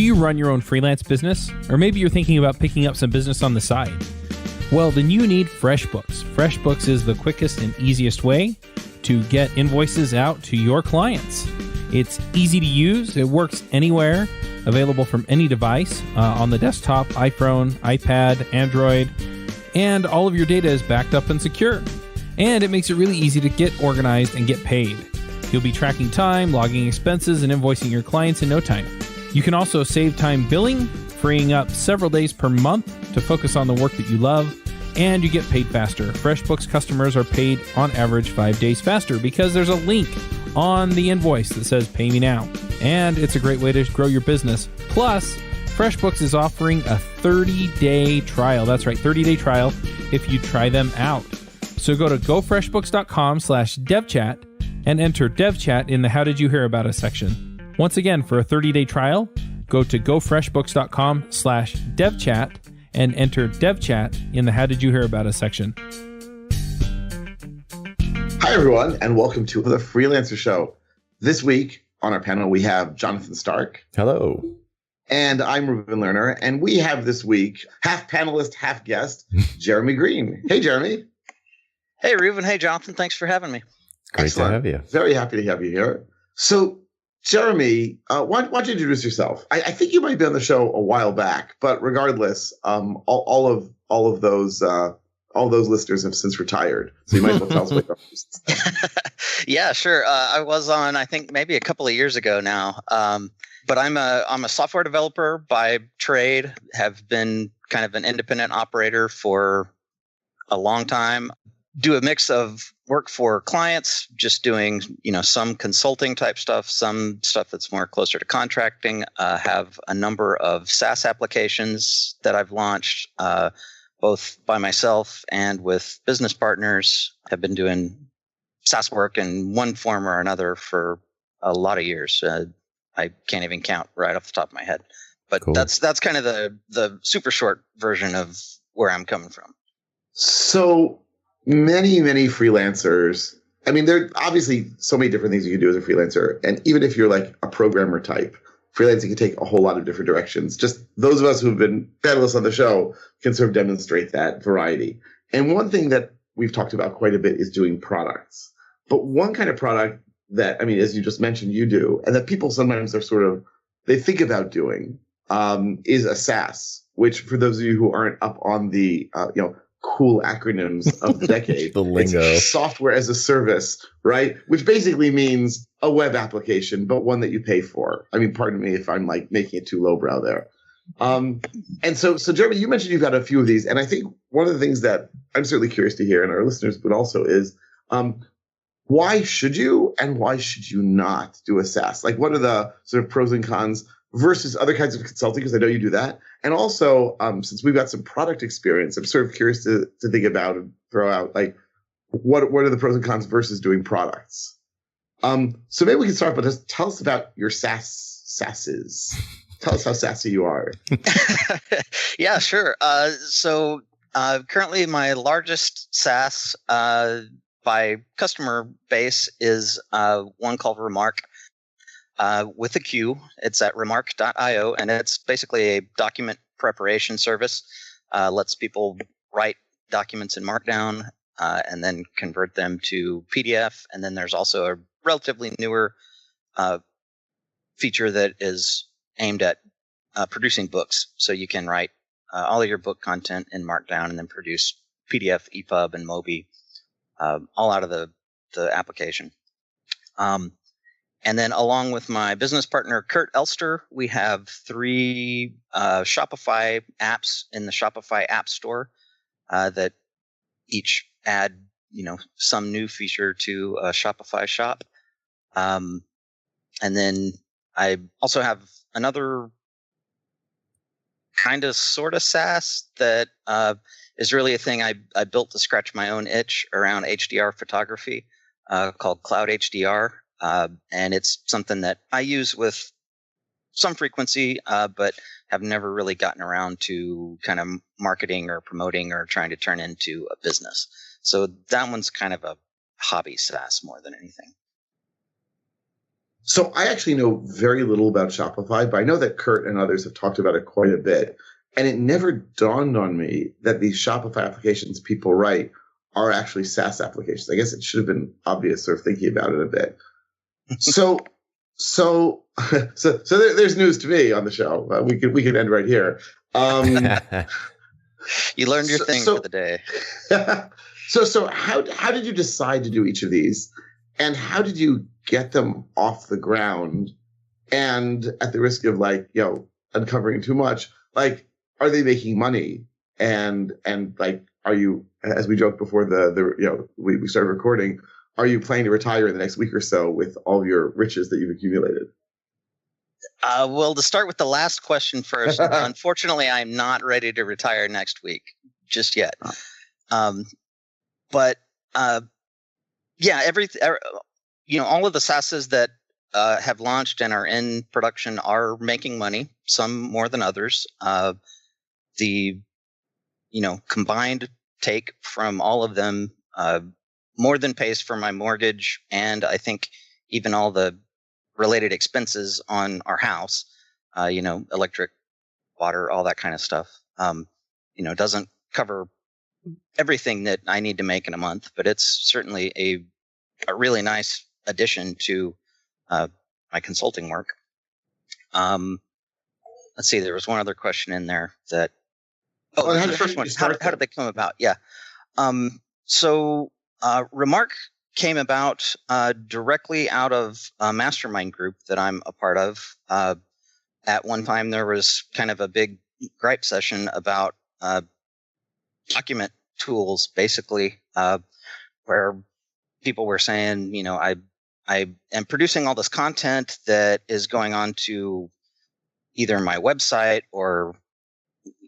Do you run your own freelance business? Or maybe you're thinking about picking up some business on the side? Well, then you need FreshBooks. FreshBooks is the quickest and easiest way to get invoices out to your clients. It's easy to use. It works anywhere, available from any device on the desktop, iPhone, iPad, Android, and all of your data is backed up and secure. And it makes it really easy to get organized and get paid. You'll be tracking time, logging expenses, and invoicing your clients in no time. You can also save time billing, freeing up several days per month to focus on the work that you love, and you get paid faster. FreshBooks customers are paid on average 5 days faster because there's a link on the invoice that says pay me now. And it's a great way to grow your business. Plus, FreshBooks is offering a 30-day trial. That's right, 30-day trial if you try them out. So go to gofreshbooks.com/devchat and enter devchat in the How Did You Hear About Us section. Once again, for a 30-day trial, go to gofreshbooks.com/devchat and enter devchat in the How Did You Hear About Us section. Hi, everyone, and welcome to the Freelancer Show. This week on our panel, we have Jonathan Stark. Hello. And I'm Reuven Lerner, and we have this week, half panelist, half guest, Jeremey Green. Hey, Jeremey. Hey, Reuven. Hey, Jonathan. Thanks for having me. Great Excellent. to have you. Very happy to have you here. So, Jeremey, why don't you introduce yourself? I think you might be on the show a while back, but regardless, all of those listeners have since retired. So you might as well tell us what you're Yeah, sure. I was on, I think, maybe a couple of years ago now. But I'm a software developer by trade. Have been kind of an independent operator for a long time. Do a mix of work for clients, just doing, some consulting type stuff, some stuff that's more closer to contracting. Have a number of SaaS applications that I've launched, both by myself and with business partners. Have been doing SaaS work in one form or another for a lot of years. I can't even count right off the top of my head, but cool. That's kind of the super short version of where I'm coming from. So many freelancers. I mean, there are obviously so many different things you can do as a freelancer. And even if you're like a programmer type, freelancing can take a whole lot of different directions. Just those of us who've been panelists on the show can sort of demonstrate that variety. And one thing that we've talked about quite a bit is doing products. But one kind of product that, I mean, as you just mentioned, you do, and that people sometimes are they think about doing, is a SaaS, which for those of you who aren't up on the, cool acronyms of the decade, the lingo. It's software as a service, right? Which basically means a web application, but one that you pay for. I mean, pardon me if I'm like making it too lowbrow there. And so Jeremy, you mentioned you've got a few of these, and I think one of the things that I'm certainly curious to hear, and our listeners would also, is why should you and why should you not do a SaaS? Like, what are the sort of pros and cons versus other kinds of consulting? Because I know you do that. And also, since we've got some product experience, I'm sort of curious to think about and throw out, like, what are the pros and cons versus doing products? So maybe we can start, but just tell us about your SaaSes. Tell us how sassy you are. Yeah, sure. So currently my largest SaaS by customer base is one called Remark with a Q. It's at remark.io, and it's basically a document preparation service. Lets people write documents in Markdown and then convert them to PDF. And then there's also a relatively newer feature that is aimed at producing books. So you can write all of your book content in Markdown and then produce PDF, EPUB, and Mobi all out of the application. And then along with my business partner, Kurt Elster, we have 3 Shopify apps in the Shopify App Store that each add, some new feature to a Shopify shop. And then I also have another kind of sort of SaaS that is really a thing I built to scratch my own itch around HDR photography called Cloud HDR. And it's something that I use with some frequency, but have never really gotten around to kind of marketing or promoting or trying to turn into a business. So that one's kind of a hobby SaaS more than anything. So I actually know very little about Shopify, but I know that Kurt and others have talked about it quite a bit. And it never dawned on me that these Shopify applications people write are actually SaaS applications. I guess it should have been obvious sort of thinking about it a bit. So there's news to me on the show. We could end right here. You learned your thing for the day. So how did you decide to do each of these, and how did you get them off the ground? And at the risk of uncovering too much, are they making money? And are you, as we joked before we started recording, are you planning to retire in the next week or so with all your riches that you've accumulated? Well, to start with the last question first, unfortunately, I'm not ready to retire next week just yet. But all of the SaaSes that have launched and are in production are making money, some more than others. The combined take from all of them more than pays for my mortgage, and I think even all the related expenses on our house, electric, water, all that kind of stuff. Doesn't cover everything that I need to make in a month, but it's certainly a really nice addition to my consulting work. Let's see, there was one other question in there that. The first one. How did they come about? Yeah. So Remark came about directly out of a mastermind group that I'm a part of. At one time, there was kind of a big gripe session about document tools, basically, where people were saying, I am producing all this content that is going on to either my website or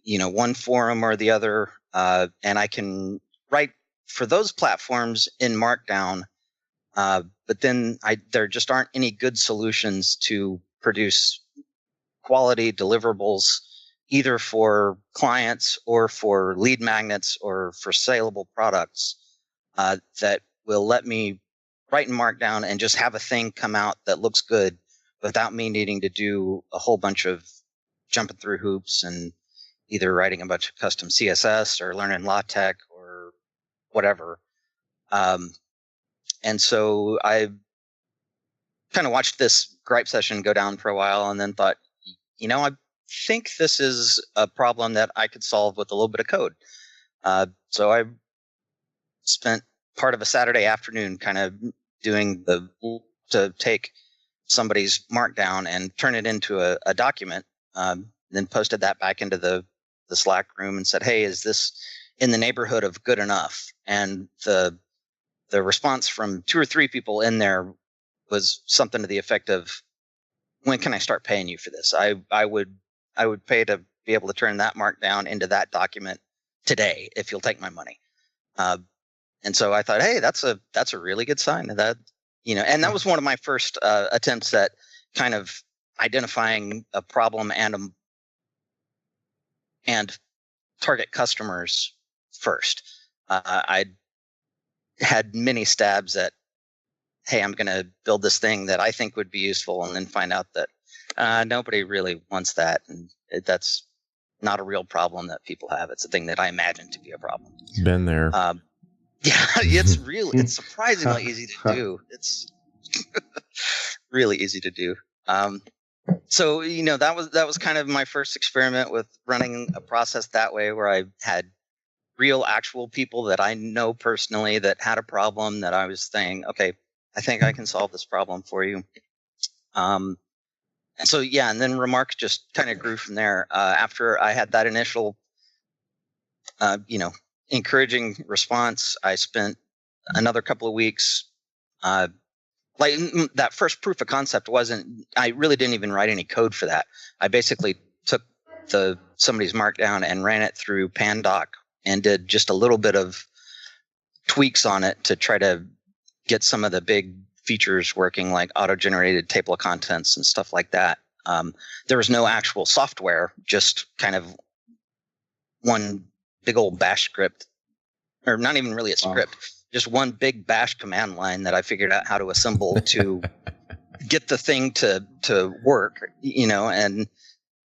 one forum or the other, and I can write for those platforms in Markdown, but then there just aren't any good solutions to produce quality deliverables either for clients or for lead magnets or for saleable products that will let me write in Markdown and just have a thing come out that looks good without me needing to do a whole bunch of jumping through hoops and either writing a bunch of custom CSS or learning LaTeX or whatever. And so I kind of watched this gripe session go down for a while and then thought, I think this is a problem that I could solve with a little bit of code. So I spent part of a Saturday afternoon kind of doing to take somebody's Markdown and turn it into a document, then posted that back into the Slack room and said, hey, is this in the neighborhood of good enough? And the response from 2 or 3 people in there was something to the effect of, when can I start paying you for this? I would pay to be able to turn that Markdown into that document today if you'll take my money. And so I thought, hey, that's a really good sign of that, and that was one of my first attempts at kind of identifying a problem and target customers first. I had many stabs at, hey, I'm going to build this thing that I think would be useful, and then find out that nobody really wants that, and that's not a real problem that people have. It's a thing that I imagine to be a problem. Been there. Yeah, it's surprisingly easy to do. It's really easy to do. So, that was kind of my first experiment with running a process that way, where I had real actual people that I know personally that had a problem that I was saying, okay, I think I can solve this problem for you. And so, and then Remark just kind of grew from there. After I had that initial, encouraging response, I spent another couple of weeks, that first proof of concept I really didn't even write any code for that. I basically took somebody's Markdown and ran it through Pandoc and did just a little bit of tweaks on it to try to get some of the big features working, like auto-generated table of contents and stuff like that. There was no actual software, just kind of one big old bash script, or not even really a script, just one big bash command line that I figured out how to assemble to get the thing to work, and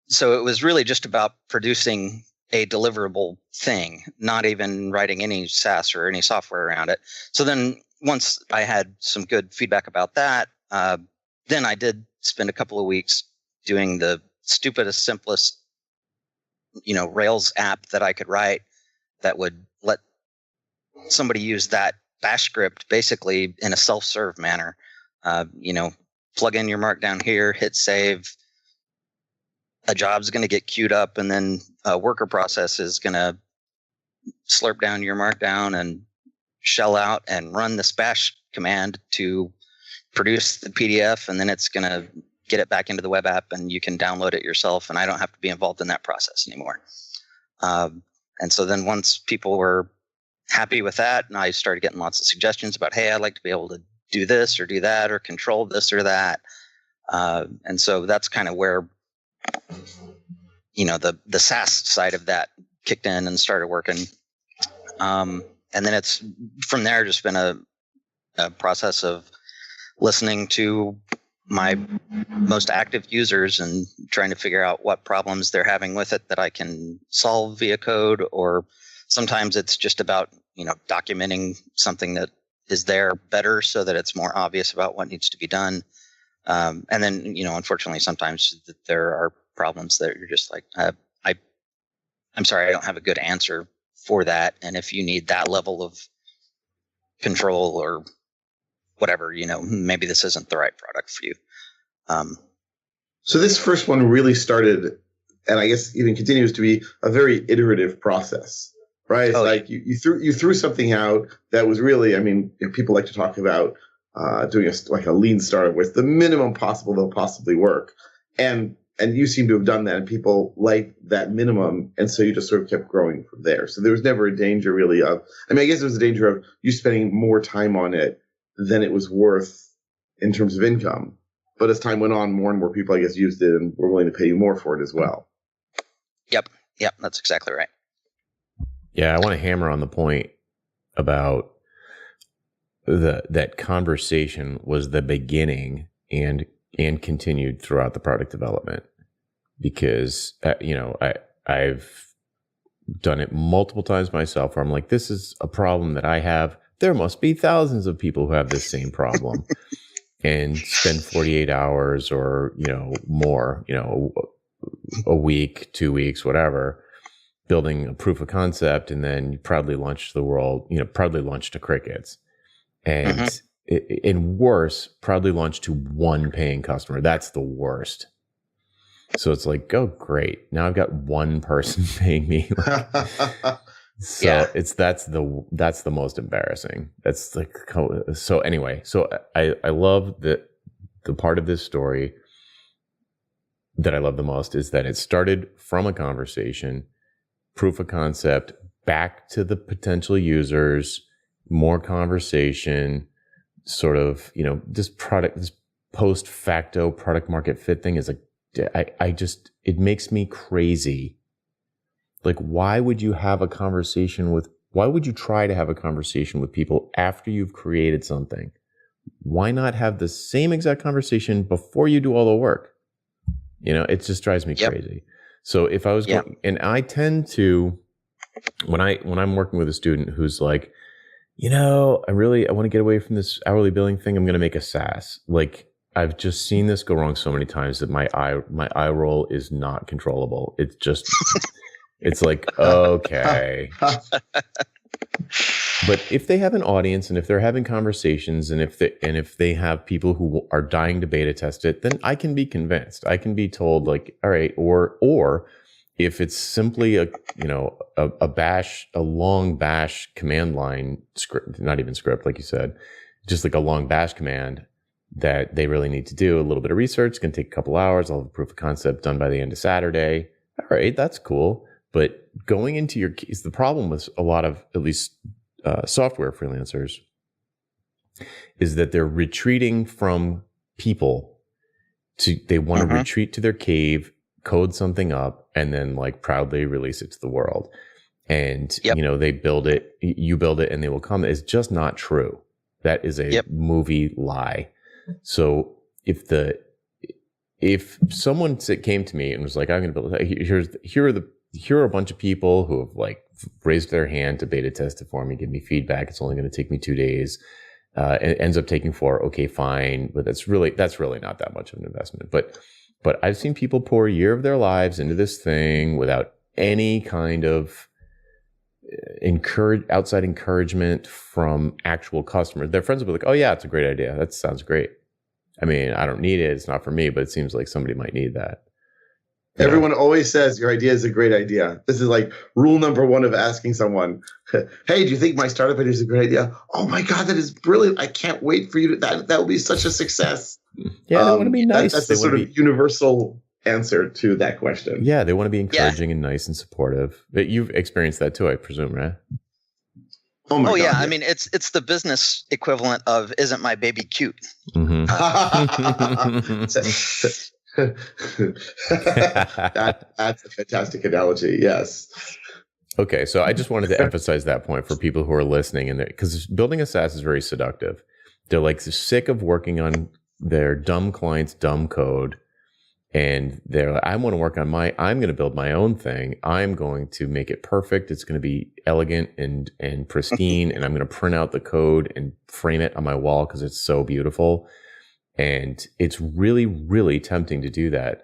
so it was really just about producing a deliverable thing, not even writing any SaaS or any software around it. So then once I had some good feedback about that, then I did spend a couple of weeks doing the stupidest, simplest, Rails app that I could write that would let somebody use that bash script basically in a self-serve manner. Plug in your markdown here, hit save. A job's going to get queued up, and then a worker process is going to slurp down your markdown and shell out and run this bash command to produce the PDF, and then it's going to get it back into the web app, and you can download it yourself, and I don't have to be involved in that process anymore. And so then once people were happy with that, and I started getting lots of suggestions about, hey, I'd like to be able to do this or do that or control this or that. And so that's kind of where the SaaS side of that kicked in and started working. And then it's from there just been a process of listening to my most active users and trying to figure out what problems they're having with it that I can solve via code, or sometimes it's just about, documenting something that is there better so that it's more obvious about what needs to be done. And then, unfortunately, sometimes there are problems that you're just like, I'm sorry, I don't have a good answer for that. And if you need that level of control or whatever, maybe this isn't the right product for you. So this first one really started, and I guess even continues to be, a very iterative process, right? It's like you threw something out that was really, people like to talk about doing a lean startup with the minimum possible they'll possibly work. And you seem to have done that, and people like that minimum. And so you just sort of kept growing from there. So there was never a danger really of, I guess there was a danger of you spending more time on it than it was worth in terms of income. But as time went on, more and more people, I guess, used it and were willing to pay you more for it as well. Yep, that's exactly right. Yeah, I want to hammer on the point about that conversation was the beginning and continued throughout the product development, because I've done it multiple times myself where I'm like, this is a problem that I have. There must be thousands of people who have this same problem. And spend 48 hours or, more, a week, 2 weeks, whatever, building a proof of concept, and then proudly launch to the world, proudly launch to crickets. And and worse, proudly launch to one paying customer. That's the worst. So it's like, oh, great. Now I've got one person paying me. So yeah. That's the most embarrassing. That's like, so anyway, so I love the part of this story that I love the most is that it started from a conversation, proof of concept, back to the potential users, more conversation, sort of, this post facto product market fit thing is like, it makes me crazy. Like, why would you try to have a conversation with people after you've created something? Why not have the same exact conversation before you do all the work? It just drives me crazy. So if I was going, and I tend to, when I'm working with a student who's like, I want to get away from this hourly billing thing. I'm going to make a SaaS. Like, I've just seen this go wrong so many times that my eye roll is not controllable. It's just, it's like, okay. But if they have an audience and if they're having conversations and if they have people who are dying to beta test it, then I can be convinced. I can be told like, all right, or if it's simply a long bash command line script, not even script, like you said, just like a long bash command that they really need to do a little bit of research. It's going to take a couple hours. I'll have a proof of concept done by the end of Saturday. All right, that's cool. But going into your keys, the problem with a lot of, at least software freelancers, is that they're retreating from people they want to retreat to their cave, code something up, and then like proudly release it to the world. And, they build it, you build it, and they will come. It's just not true. That is a movie lie. So if someone came to me and was like, I'm going to build, here are a bunch of people who have like raised their hand to beta test it for me, give me feedback. It's only going to take me 2 days. It ends up taking 4. Okay, fine. But that's really not that much of an investment. But I've seen people pour a year of their lives into this thing without any kind of outside encouragement from actual customers. Their friends will be like, oh yeah, it's a great idea. That sounds great. I mean, I don't need it. It's not for me, but it seems like somebody might need that. Everyone always says your idea is a great idea. This is like rule number 1 of asking someone, hey, do you think my startup idea is a great idea? Oh my God, that is brilliant. I can't wait for you to, that will be such a success. Yeah, they want to be nice. That's the sort of universal answer to that question. Yeah, they want to be encouraging and nice and supportive. But you've experienced that too, I presume, right? Oh my God, yeah. I mean, it's the business equivalent of "Isn't my baby cute?" Mm-hmm. That's a fantastic analogy. Yes. Okay, so I just wanted to emphasize that point for people who are listening, and because building a SaaS is very seductive. They're like sick of working on their dumb clients' dumb code, and they're like, I want to work on I'm going to build my own thing. I'm going to make it perfect. It's going to be elegant and pristine, and I'm going to print out the code and frame it on my wall because it's so beautiful. And it's really, really tempting to do that.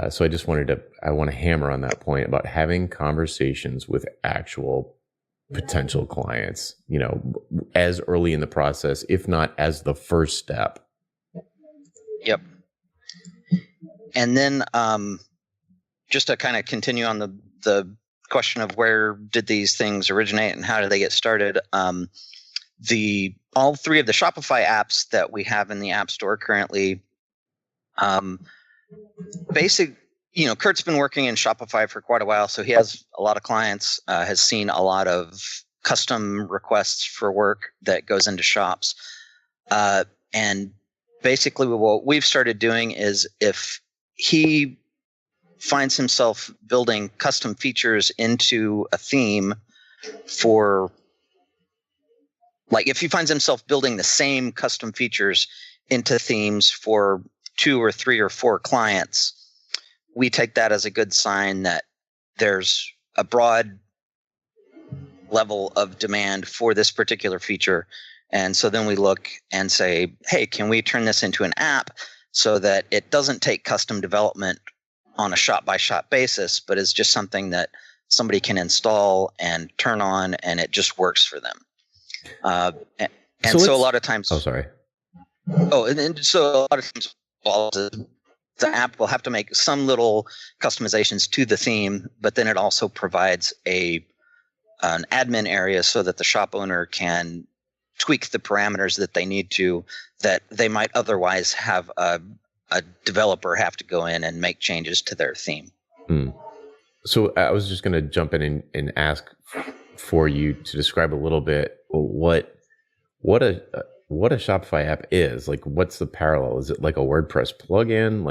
So I want to hammer on that point about having conversations with actual potential clients, as early in the process, if not as the first step. Yep. And then just to kind of continue on the question of where did these things originate and how did they get started, all 3 of the Shopify apps that we have in the App Store currently, Kurt's been working in Shopify for quite a while, so he has a lot of clients, has seen a lot of custom requests for work that goes into shops. And basically what we've started doing is if he finds himself building custom features into a theme if he finds himself building the same custom features into themes for 2 or 3 or 4 clients, we take that as a good sign that there's a broad level of demand for this particular feature. And so then we look and say, hey, can we turn this into an app so that it doesn't take custom development on a shop-by-shop basis, but is just something that somebody can install and turn on and it just works for them. So a lot of times. Oh, sorry. And so a lot of times, the app will have to make some little customizations to the theme, but then it also provides an admin area so that the shop owner can tweak the parameters that they need to, that they might otherwise have a developer have to go in and make changes to their theme. So I was just going to jump in and ask for you to describe a little bit what a Shopify app is. Like, what's the parallel? Is it like a WordPress plugin?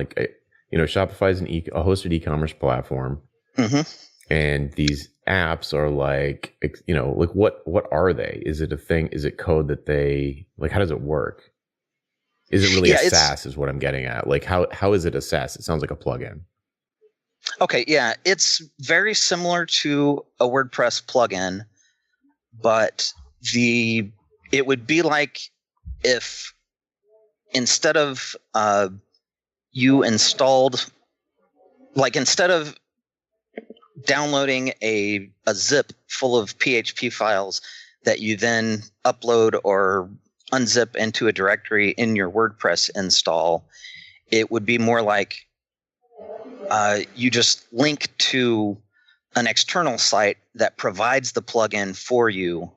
Shopify is a hosted e-commerce platform, and these apps are like what are they? Is it a thing? Is it code that they like? How does it work? Is it really a SaaS? Is what I'm getting at. Like, how is it a SaaS? It sounds like a plugin. Okay, yeah, it's very similar to a WordPress plugin, but it would be like if instead of instead of downloading a zip full of PHP files that you then upload or unzip into a directory in your WordPress install, it would be more like you just link to an external site that provides the plugin for you,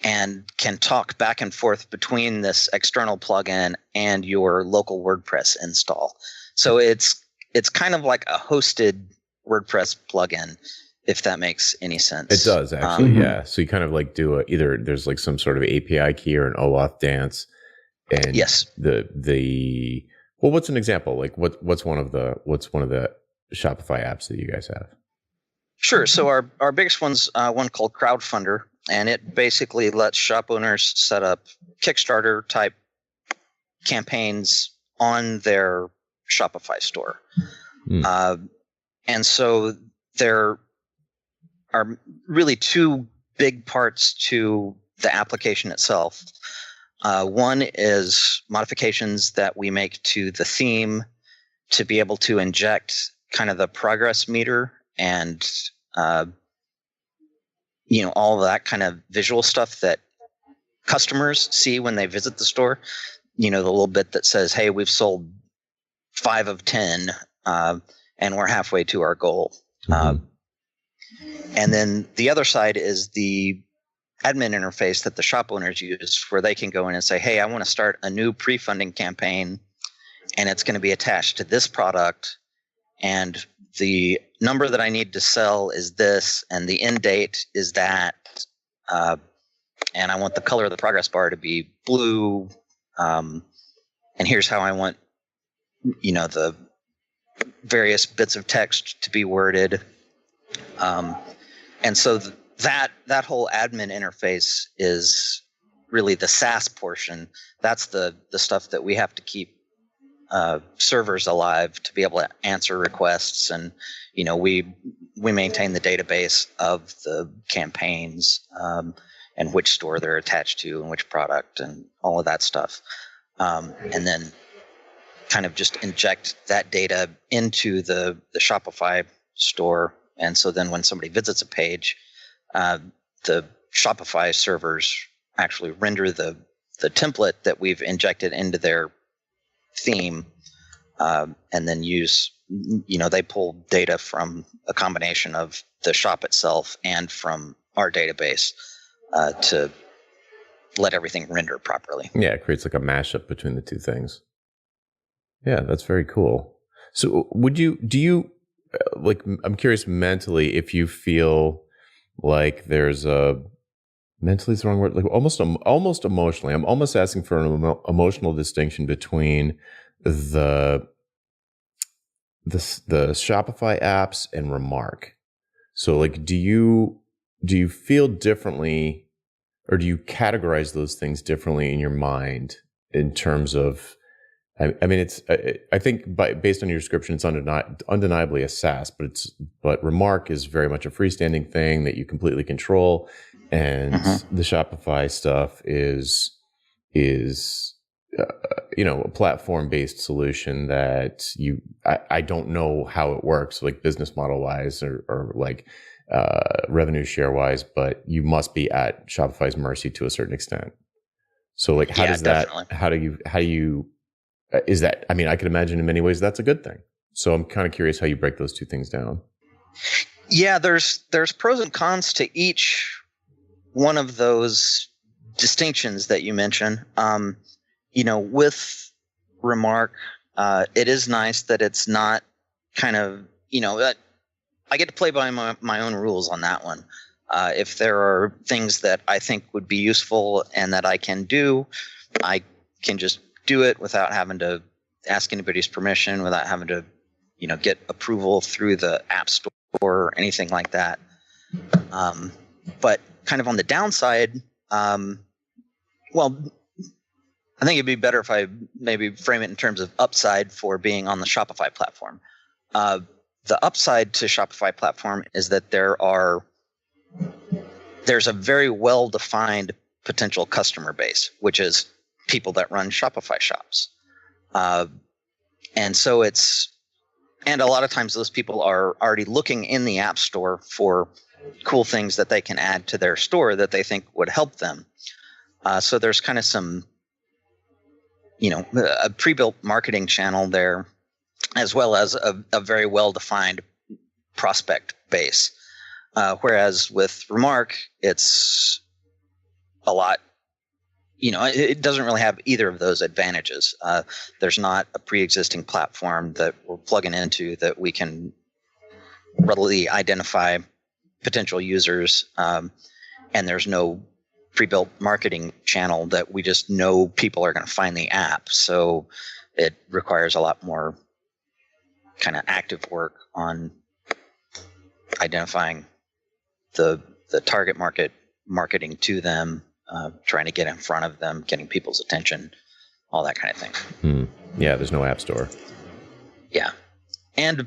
and can talk back and forth between this external plugin and your local WordPress install. So it's kind of like a hosted WordPress plugin, if that makes any sense. It does, actually, yeah. So you kind of like do either there's like some sort of API key or an OAuth dance. And yes, what's an example? Like what's one of the Shopify apps that you guys have? Sure. So our biggest one's one called Crowdfunder, and it basically lets shop owners set up Kickstarter type campaigns on their Shopify store. And so there are really two big parts to the application itself. One is modifications that we make to the theme to be able to inject kind of the progress meter and all of that kind of visual stuff that customers see when they visit the store. The little bit that says, hey, we've sold 5 of 10 and we're halfway to our goal. And then the other side is the admin interface that the shop owners use, where they can go in and say, hey, I want to start a new pre-funding campaign, and it's going to be attached to this product, and the number that I need to sell is this, and the end date is that, and I want the color of the progress bar to be blue, and here's how I want the various bits of text to be worded. And so that whole admin interface is really the SaaS portion. That's the stuff that we have to keep servers alive to be able to answer requests, and we maintain the database of the campaigns and which store they're attached to and which product and all of that stuff, and then kind of just inject that data into the Shopify store. And so then when somebody visits a page, the Shopify servers actually render the template that we've injected into their theme, and then use, they pull data from a combination of the shop itself and from our database to let everything render properly. Yeah, it creates like a mashup between the two things. Yeah, that's very cool. So I'm curious mentally if you feel like there's mentally is the wrong word, like almost emotionally. I'm almost asking for an emotional distinction between the Shopify apps and Remark. So like, do you feel differently, or do you categorize those things differently in your mind in terms of, I mean, I think based on your description, it's undeniably a SaaS, but Remark is very much a freestanding thing that you completely control, and the Shopify stuff is a platform-based solution that I don't know how it works, like business model wise or like revenue share wise, but you must be at Shopify's mercy to a certain extent. So like, how does that? Definitely. How do you? Is that, I mean, I can imagine in many ways that's a good thing. So I'm kind of curious how you break those two things down. Yeah, there's pros and cons to each one of those distinctions that you mentioned. With Remark, it is nice that it's not kind of, I get to play by my own rules on that one. If there are things that I think would be useful and that I can do, I can just do it without having to ask anybody's permission, without having to, get approval through the App Store or anything like that. But kind of on the downside, I think it'd be better if I maybe frame it in terms of upside for being on the Shopify platform. The upside to Shopify platform is that there's a very well-defined potential customer base, which is people that run Shopify shops. And so and a lot of times those people are already looking in the App Store for cool things that they can add to their store that they think would help them. So there's kind of some, a pre-built marketing channel there, as well as a very well-defined prospect base. Whereas with Remark, it's a lot, it doesn't really have either of those advantages. There's not a pre-existing platform that we're plugging into that we can readily identify potential users, and there's no pre-built marketing channel that we just know people are going to find the app. So it requires a lot more kind of active work on identifying the target market, marketing to them, trying to get in front of them, getting people's attention, all that kind of thing. Yeah, there's no app store. Yeah, and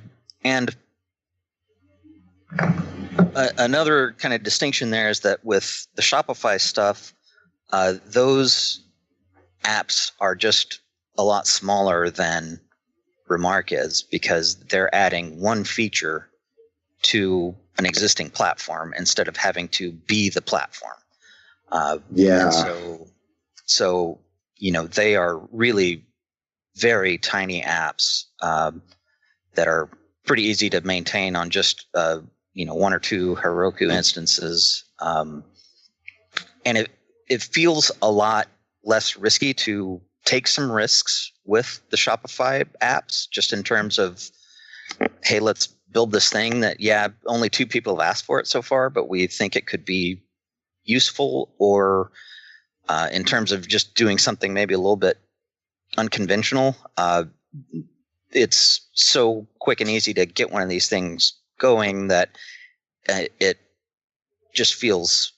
another kind of distinction there is that with the Shopify stuff, those apps are just a lot smaller than Remark is, because they're adding one feature to an existing platform instead of having to be the platform. And so they are really very tiny apps that are pretty easy to maintain on just one or two Heroku instances, and it feels a lot less risky to take some risks with the Shopify apps, just in terms of, hey, let's build this thing that, only 2 people have asked for it so far, but we think it could be useful, or in terms of just doing something maybe a little bit unconventional. It's so quick and easy to get one of these things going that it just feels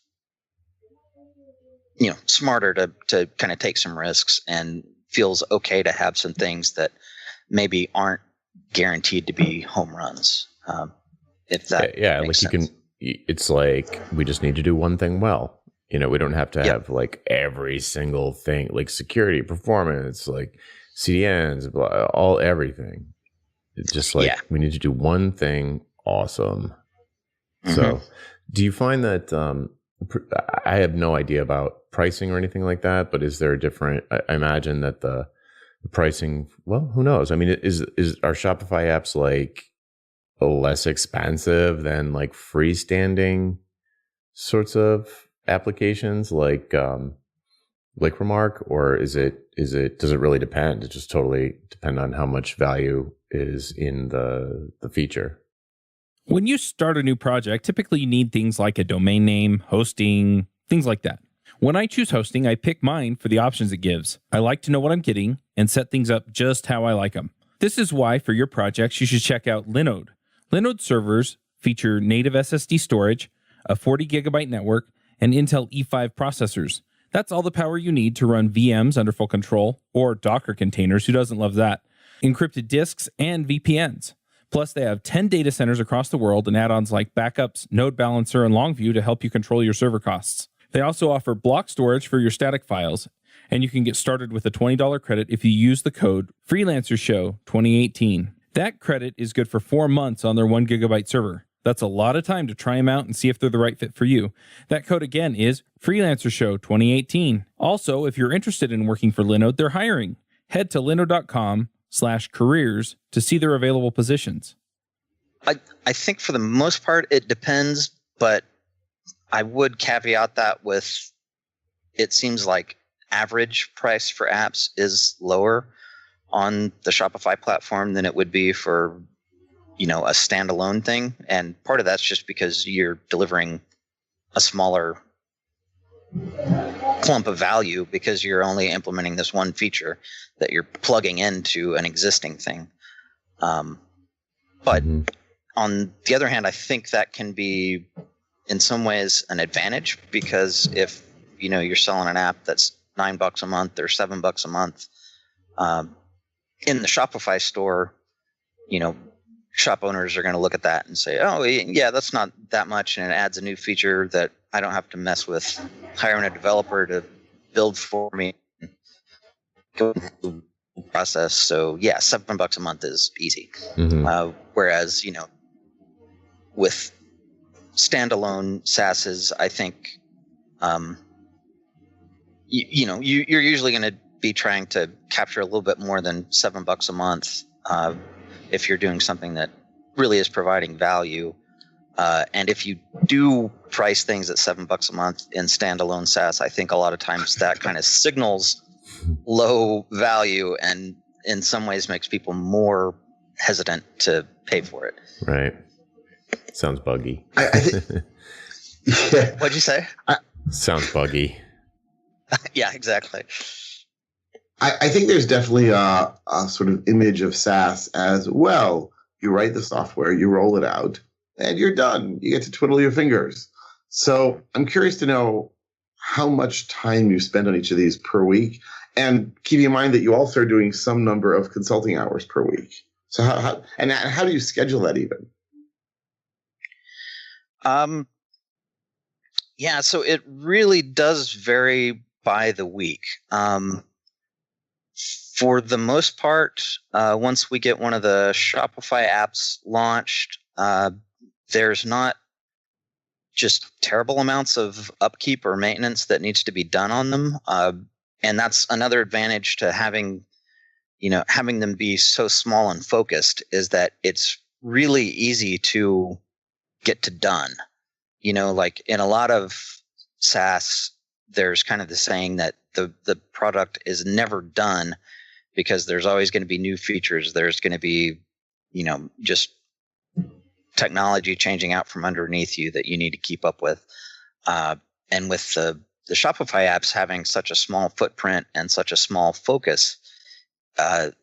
smarter to kind of take some risks, and feels okay to have some things that maybe aren't guaranteed to be home runs. If that makes sense. It's like, we just need to do one thing well. We don't have to have like every single thing, like security, performance, like CDNs, everything. It's just like, we need to do one thing awesome. Mm-hmm. So do you find that, I have no idea about pricing or anything like that, but is there a different, I imagine that the pricing, well, who knows? I mean, are Shopify apps like less expensive than like freestanding sorts of applications like Remark, or does it really depend? It just totally depend on how much value is in the feature. When you start a new project, typically you need things like a domain name, hosting, things like that. When I choose hosting, I pick mine for the options it gives. I like to know what I'm getting and set things up just how I like them. This is why, for your projects, you should check out Linode. Linode servers feature native SSD storage, a 40 gigabyte network, and Intel E5 processors. That's all the power you need to run VMs under full control, or Docker containers, who doesn't love that, encrypted disks, and VPNs. Plus, they have 10 data centers across the world and add-ons like backups, Node Balancer, and Longview to help you control your server costs. They also offer block storage for your static files, and you can get started with a $20 credit if you use the code Freelancer Show 2018. That credit is good for 4 months on their 1 gigabyte server. That's a lot of time to try them out and see if they're the right fit for you. That code again is Freelancer Show 2018. Also, if you're interested in working for Linode, they're hiring. Head to linode.com/careers to see their available positions. I think for the most part it depends, but I would caveat that with, it seems like average price for apps is lower on the Shopify platform than it would be for, a standalone thing. And part of that's just because you're delivering a smaller clump of value, because you're only implementing this one feature that you're plugging into an existing thing. But on the other hand, I think that can be in some ways an advantage, because if you're selling an app that's $9 a month or $7 a month, in the Shopify store, shop owners are going to look at that and say, oh yeah, that's not that much, and it adds a new feature that I don't have to mess with hiring a developer to build for me, go through the process. So yeah, $7 a month is easy. Whereas with standalone SaaSes, I think you're usually going to be trying to capture a little bit more than $7 a month if you're doing something that really is providing value. And if you do price things at $7 a month in standalone SaaS, I think a lot of times that kind of signals low value, and in some ways makes people more hesitant to pay for it. Right. Sounds buggy. What'd you say? Sounds buggy. Yeah, exactly. I think there's definitely a sort of image of SaaS as, well, you write the software, you roll it out, and you're done. You get to twiddle your fingers. So I'm curious to know how much time you spend on each of these per week, and keeping in mind that you also are doing some number of consulting hours per week. So how do you schedule that even? Yeah, so it really does vary by the week. For the most part, once we get one of the Shopify apps launched, there's not just terrible amounts of upkeep or maintenance that needs to be done on them. And that's another advantage to having them be so small and focused, is that it's really easy to get to done. Like in a lot of SaaS, there's kind of the saying that the product is never done, because there's always going to be new features. There's going to be, just technology changing out from underneath you that you need to keep up with. And with the Shopify apps having such a small footprint and such a small focus,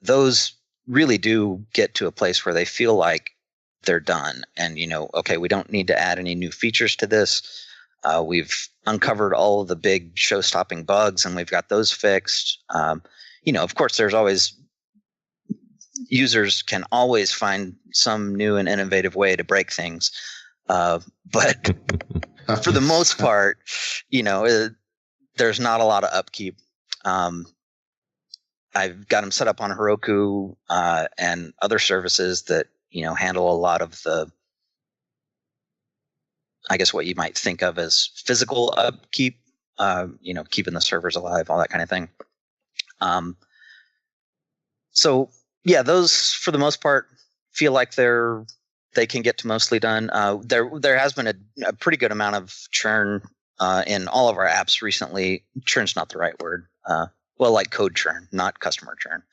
those really do get to a place where they feel like they're done. And, okay, we don't need to add any new features to this. We've uncovered all of the big show-stopping bugs, and we've got those fixed. Of course, there's always users can always find some new and innovative way to break things. But for the most part, there's not a lot of upkeep. I've got them set up on Heroku and other services that, handle a lot of the, I guess, what you might think of as physical upkeep, keeping the servers alive, all that kind of thing. So yeah, those for the most part feel like they can get to mostly done. There has been a pretty good amount of churn in all of our apps recently. Churn's not the right word. Like code churn, not customer churn.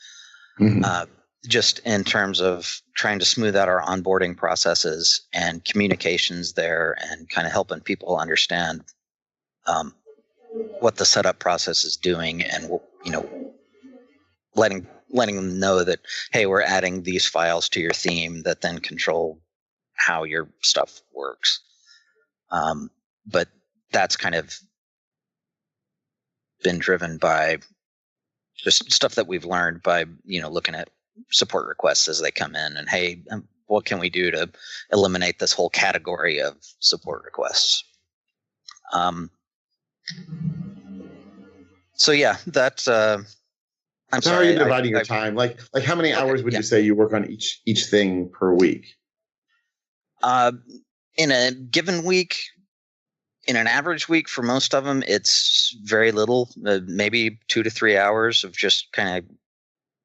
Mm-hmm. Just in terms of trying to smooth out our onboarding processes and communications there, and kind of helping people understand what the setup process is doing, and letting them know that, hey, we're adding these files to your theme that then control how your stuff works. But that's kind of been driven by just stuff that we've learned by, looking at support requests as they come in, and, hey, what can we do to eliminate this whole category of support requests? So yeah, that's, I'm sorry. How are you dividing your time? Like how many hours would you say you work on each thing per week? In a given week, in an average week for most of them, it's very little, maybe 2 to 3 hours of just kind of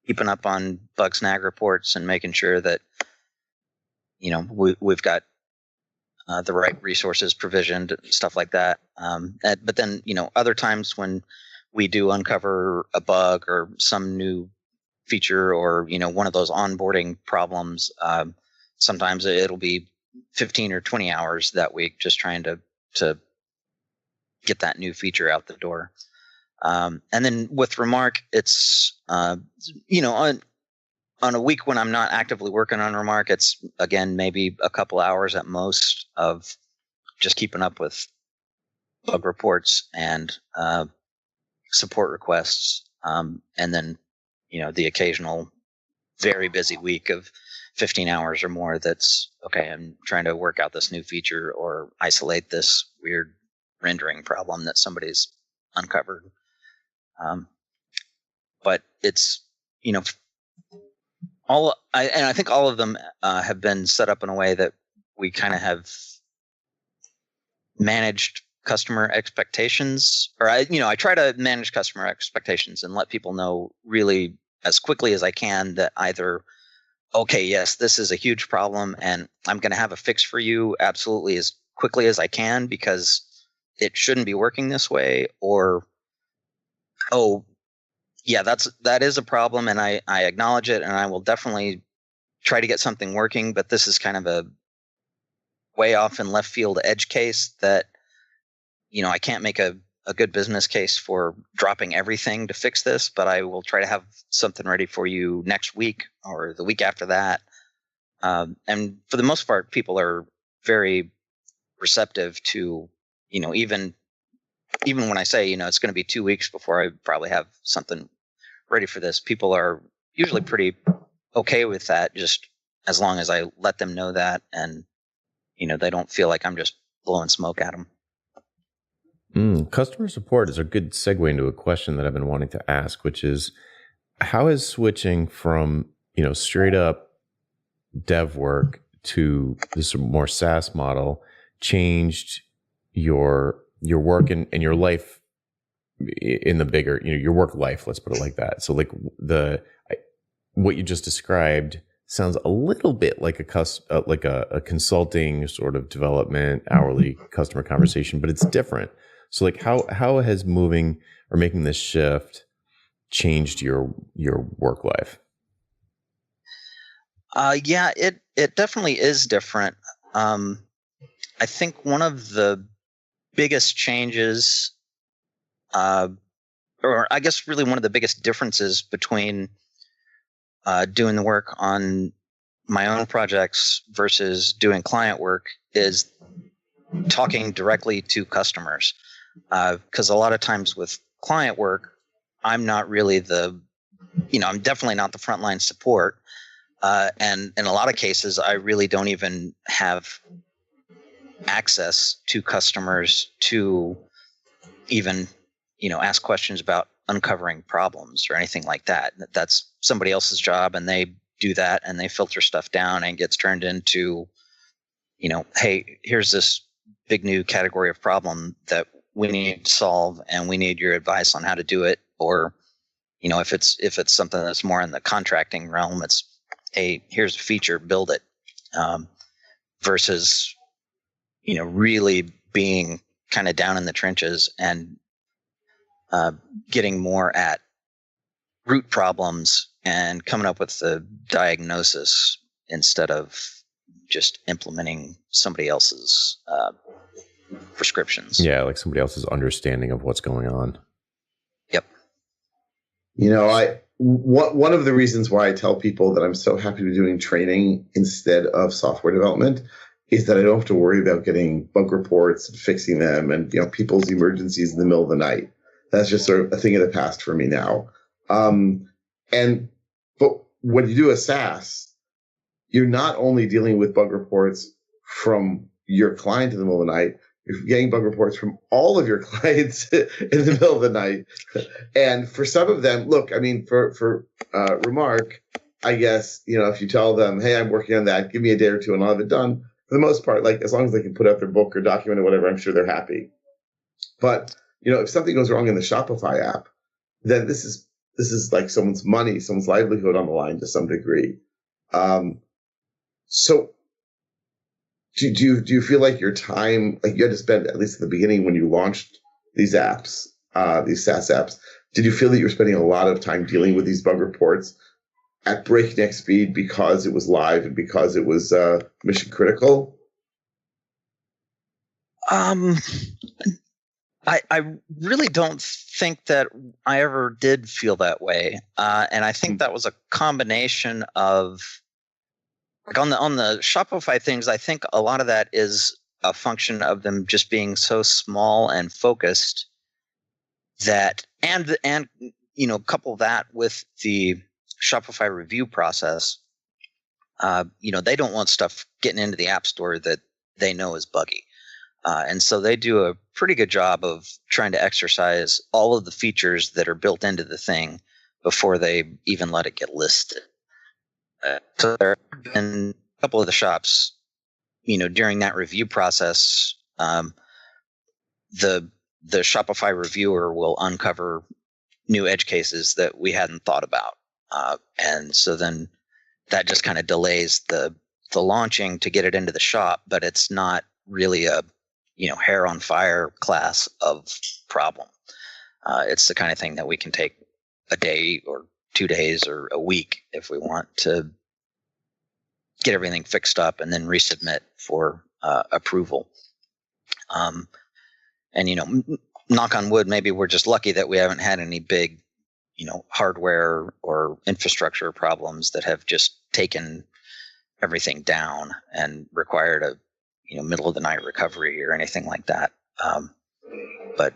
keeping up on bug snag reports and making sure that, we've got the right resources provisioned, stuff like that. But then, other times when we do uncover a bug or some new feature, or, one of those onboarding problems, sometimes it'll be 15 or 20 hours that week just trying to get that new feature out the door. And then with Remark, it's, on a week when I'm not actively working on Remark, it's, again, maybe a couple hours at most of just keeping up with bug reports and support requests. And then, the occasional very busy week of 15 hours or more that's, okay, I'm trying to work out this new feature or isolate this weird rendering problem that somebody's uncovered. But it's, I think all of them have been set up in a way that we kind of have managed customer expectations, or I try to manage customer expectations and let people know really as quickly as I can that either, okay, yes, this is a huge problem and I'm going to have a fix for you absolutely as quickly as I can because it shouldn't be working this way, or, oh, yeah, that is a problem and I acknowledge it and I will definitely try to get something working, but this is kind of a way off in left field edge case that, I can't make a good business case for dropping everything to fix this, but I will try to have something ready for you next week or the week after that. And for the most part, people are very receptive to, even even when I say, it's going to be 2 weeks before I probably have something ready for this, people are usually pretty okay with that, just as long as I let them know that, and they don't feel like I'm just blowing smoke at them. Customer support is a good segue into a question that I've been wanting to ask, which is, how is switching from straight up dev work to this more SaaS model changed your work and your life in the bigger, your work life, let's put it like that. So like what you just described sounds a little bit like a consulting sort of development hourly customer conversation, but it's different. So like how has moving or making this shift changed your work life? Yeah, it definitely is different. I think one of the biggest changes, or I guess really one of the biggest differences between doing the work on my own projects versus doing client work is talking directly to customers. Because a lot of times with client work, I'm not really I'm definitely not the frontline support. And in a lot of cases, I really don't even have access to customers to even, ask questions about uncovering problems or anything like that. That's somebody else's job, and they do that, and they filter stuff down and gets turned into, hey, here's this big new category of problem that we need to solve, and we need your advice on how to do it. Or, if it's something that's more in the contracting realm, it's, hey, here's a feature, build it, versus, really being kind of down in the trenches and getting more at root problems and coming up with the diagnosis instead of just implementing somebody else's prescriptions. Yeah, like somebody else's understanding of what's going on. Yep. One of the reasons why I tell people that I'm so happy to be doing training instead of software development is that I don't have to worry about getting bug reports and fixing them and people's emergencies in the middle of the night. That's just sort of a thing of the past for me now. But when you do a SaaS, you're not only dealing with bug reports from your client in the middle of the night, you're getting bug reports from all of your clients in the middle of the night. And for some of them, look, I mean, for Remark, I guess, if you tell them, hey, I'm working on that, give me a day or two and I'll have it done. For the most part, like as long as they can put out their book or document or whatever, I'm sure they're happy. But, if something goes wrong in the Shopify app, then this is like someone's money, someone's livelihood on the line to some degree. So do you feel like your time, like you had to spend, at least at the beginning when you launched these apps, these SaaS apps, did you feel that you were spending a lot of time dealing with these bug reports at breakneck speed because it was live and because it was mission critical? I really don't think that I ever did feel that way. And I think that was a combination of, like on the Shopify things, I think a lot of that is a function of them just being so small and focused that, and couple that with the Shopify review process. They don't want stuff getting into the App Store that they know is buggy. And so they do a pretty good job of trying to exercise all of the features that are built into the thing before they even let it get listed. So there have been a couple of the shops, during that review process, the Shopify reviewer will uncover new edge cases that we hadn't thought about. And so then that just kind of delays the launching to get it into the shop, but it's not really a hair on fire class of problem. It's the kind of thing that we can take a day or 2 days or a week if we want to get everything fixed up and then resubmit for approval. And knock on wood, maybe we're just lucky that we haven't had any big, hardware or infrastructure problems that have just taken everything down and required a middle of the night recovery or anything like that. But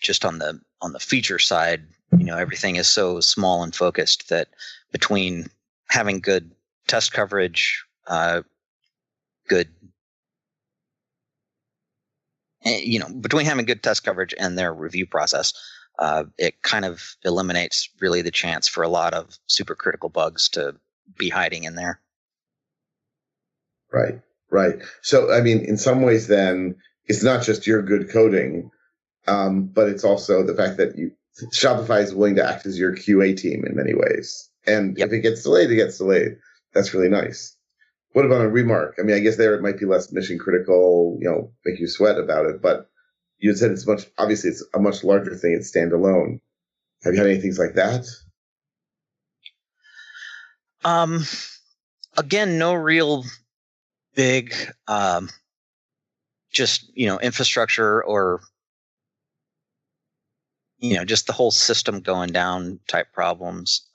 just on the feature side, everything is so small and focused that between having good test coverage, between having good test coverage and their review process, it kind of eliminates really the chance for a lot of super critical bugs to be hiding in there. Right. So, I mean, in some ways, then it's not just your good coding, but it's also the fact that Shopify is willing to act as your QA team in many ways. And if it gets delayed, it gets delayed. That's really nice. What about a Remark? I mean, I guess there it might be less mission critical, make you sweat about it. But you said it's a much larger thing. It's standalone. Have you had any things like that? Again, no real big, just, infrastructure or, just the whole system going down type problems.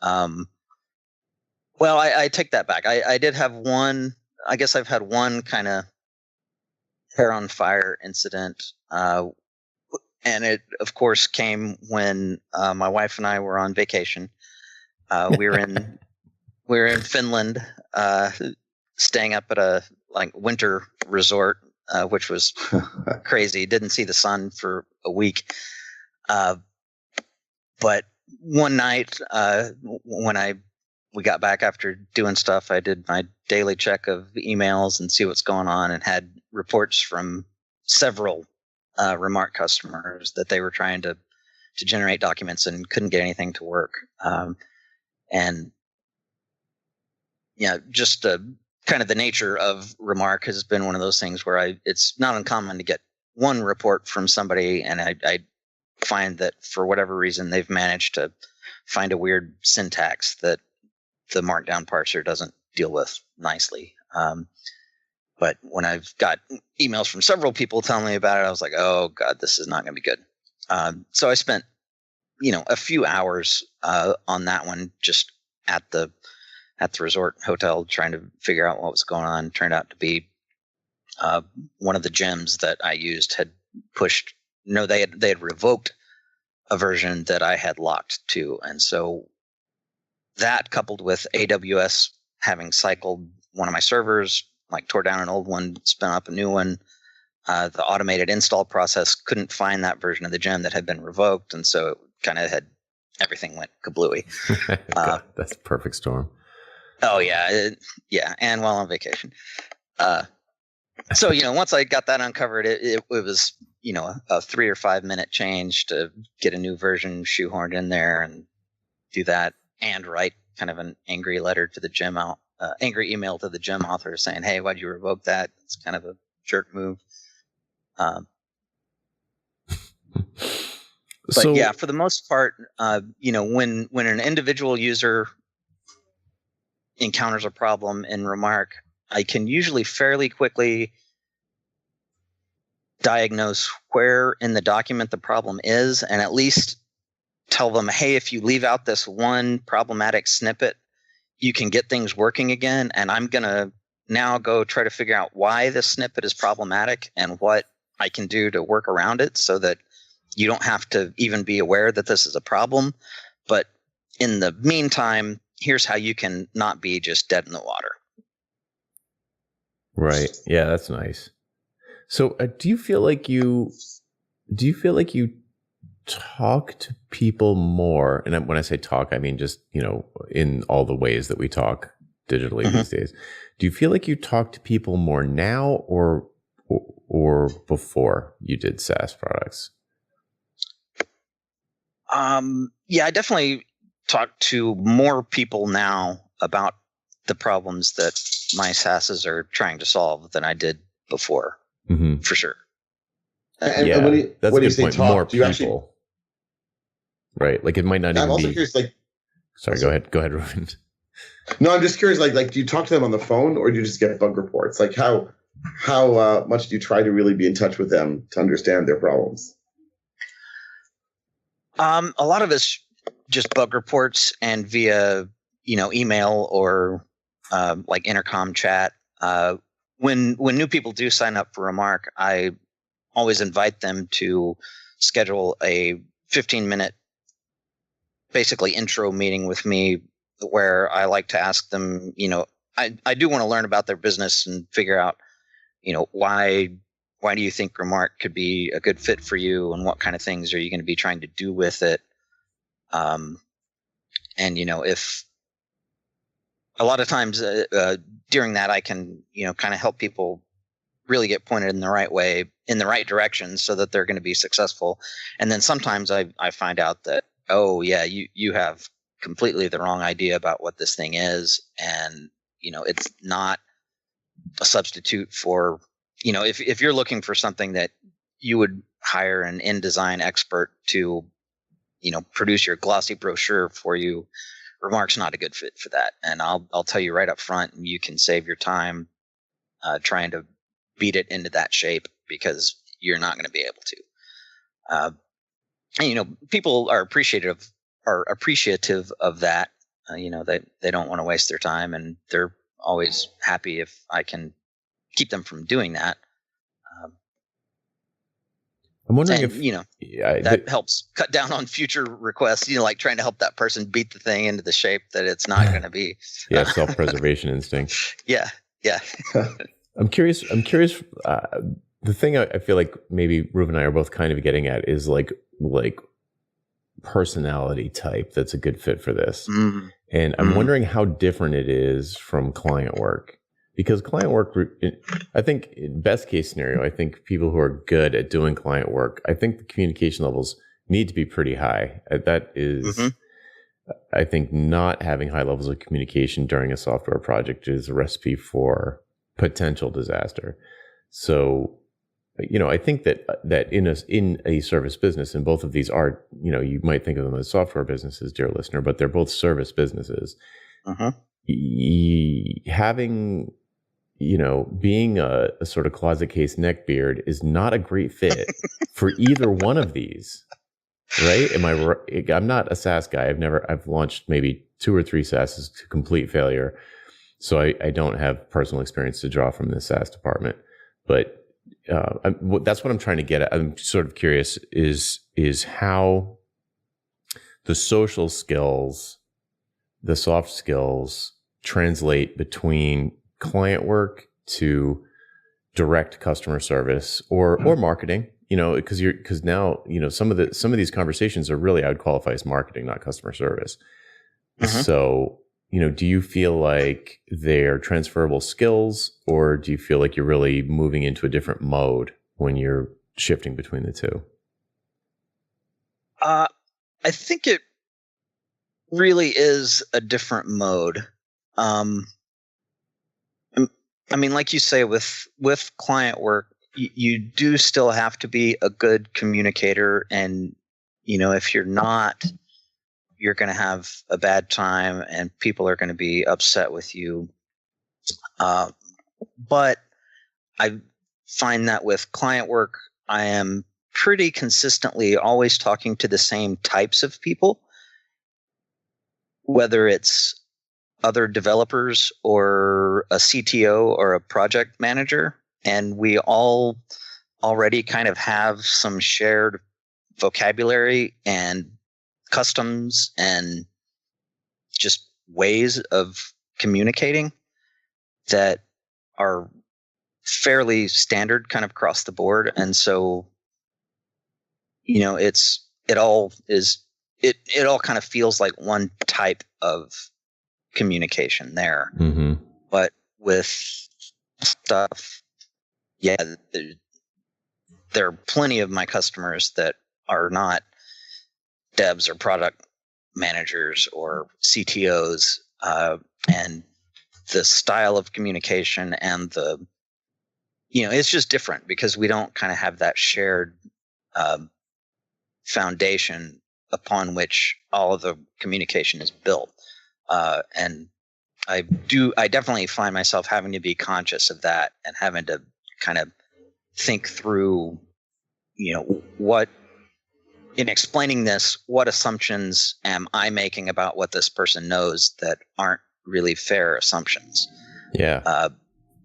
Well, I take that back. I did have one. I guess I've had one kind of hair on fire incident, and it, of course, came when my wife and I were on vacation. We were in Finland, staying up at a winter resort, which was crazy. Didn't see the sun for a week, but one night when we got back after doing stuff, I did my daily check of emails and see what's going on, and had reports from several Remark customers that they were trying to generate documents and couldn't get anything to work. And just kind of the nature of Remark has been one of those things where it's not uncommon to get one report from somebody, and I find that for whatever reason they've managed to find a weird syntax that the Markdown parser doesn't deal with nicely. But when I've got emails from several people telling me about it, I was like, oh God, this is not going to be good. So I spent, a few hours on that one, just at the resort hotel, trying to figure out what was going on. Turned out to be one of the gems that I used had pushed. No, they had revoked a version that I had locked to, and so that, coupled with AWS having cycled one of my servers, tore down an old one, spun up a new one, the automated install process couldn't find that version of the gem that had been revoked, and so it kind of everything went kablooey. God, that's a perfect storm. Oh yeah, and while on vacation. So once I got that uncovered, it was a 3 or 5 minute change to get a new version shoehorned in there and do that, and write kind of an angry letter to the gem angry email to the gem author saying, "Hey, why'd you revoke that? It's kind of a jerk move." But yeah, for the most part, when an individual user encounters a problem in Remark, I can usually fairly quickly diagnose where in the document the problem is, and at least tell them, hey, if you leave out this one problematic snippet, you can get things working again. And I'm going to now go try to figure out why this snippet is problematic and what I can do to work around it so that you don't have to even be aware that this is a problem. But in the meantime, here's how you can not be just dead in the water. Right. Yeah, that's nice. So do you feel like you talk to people more? And when I say talk, I mean just, in all the ways that we talk digitally these days. Do you feel like you talk to people more now or before you did SaaS products? Yeah, I definitely talk to more people now about the problems that my SaaSes are trying to solve than I did before, for sure. And yeah, that's when a you good say point. talk, More do you people, actually? Right? Like it might not I'm even also be. curious. Sorry, go ahead, Reuven. No, I'm just curious. Do you talk to them on the phone, or do you just get bug reports? How much do you try to really be in touch with them to understand their problems? A lot of it's just bug reports and via email or intercom chat. When new people do sign up for Remark, I always invite them to schedule a 15-minute, basically intro meeting with me where I like to ask them, I do want to learn about their business and figure out, why do you think Remark could be a good fit for you, and what kind of things are you going to be trying to do with it? And if a lot of times during that, I can, kind of help people really get pointed in the right way, in the right direction, so that they're going to be successful. And then sometimes I find out that, oh yeah, you have completely the wrong idea about what this thing is, and it's not a substitute for, if you're looking for something that you would hire an InDesign expert to, produce your glossy brochure for you, Remark's not a good fit for that. And I'll tell you right up front, and you can save your time trying to beat it into that shape, because you're not going to be able to. And, people are appreciative of that. They don't want to waste their time, and they're always happy if I can keep them from doing that. I'm wondering and, if that helps cut down on future requests. Like trying to help that person beat the thing into the shape that it's not going to be. Yeah, self-preservation instinct. Yeah. I'm curious. The thing I feel like maybe Reuven and I are both kind of getting at is like personality type that's a good fit for this. Mm-hmm. And I'm wondering how different it is from client work. Because client work, I think in best case scenario, I think people who are good at doing client work, I think the communication levels need to be pretty high. That is, I think not having high levels of communication during a software project is a recipe for potential disaster. So, I think that in a service business, and both of these are, you might think of them as software businesses, dear listener, but they're both service businesses. Having, being a sort of closet case neckbeard is not a great fit for either one of these, right? Am I right? I'm not a SaaS guy. I've launched maybe 2 or 3 SaaSes to complete failure. So I don't have personal experience to draw from the SaaS department, but that's what I'm trying to get at. I'm sort of curious is how the social skills, the soft skills translate between client work to direct customer service or marketing, because now, some of these conversations are really, I would qualify as marketing, not customer service. So, do you feel like they're transferable skills, or do you feel like you're really moving into a different mode when you're shifting between the two? I think it really is a different mode. I mean, like you say, with client work, you do still have to be a good communicator, and if you're not, you're going to have a bad time, and people are going to be upset with you. But I find that with client work, I am pretty consistently always talking to the same types of people, whether it's other developers or a CTO or a project manager. And we all already kind of have some shared vocabulary and customs and just ways of communicating that are fairly standard kind of across the board. And so, it all kind of feels like one type of communication there. But with stuff, there are plenty of my customers that are not devs or product managers or CTOs, and the style of communication and it's just different because we don't kind of have that shared foundation upon which all of the communication is built. And I definitely find myself having to be conscious of that and having to kind of think through, what, in explaining this, what assumptions am I making about what this person knows that aren't really fair assumptions? Yeah.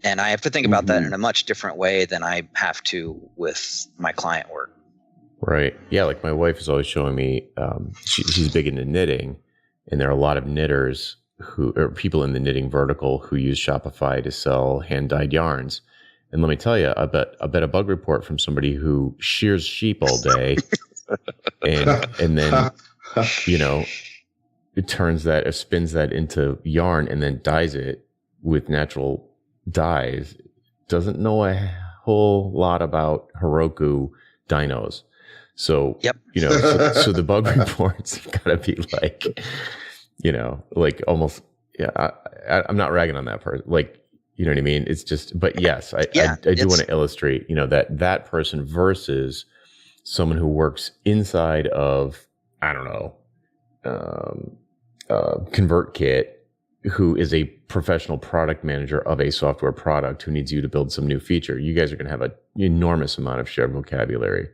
And I have to think about that in a much different way than I have to with my client work. Right. Yeah. Like my wife is always showing me, she's big into knitting, and there are a lot of knitters or people in the knitting vertical who use Shopify to sell hand dyed yarns. And let me tell you, I bet a bug report from somebody who shears sheep all day and then, it spins that into yarn and then dyes it with natural dyes, doesn't know a whole lot about Heroku dynos. So, yep. So the bug reports got to be like, like almost, yeah, I'm not ragging on that person. Like, you know what I mean? It's just, but yes, I do want to illustrate, that person versus someone who works inside of, I don't know, ConvertKit, who is a professional product manager of a software product who needs you to build some new feature. You guys are going to have an enormous amount of shared vocabulary.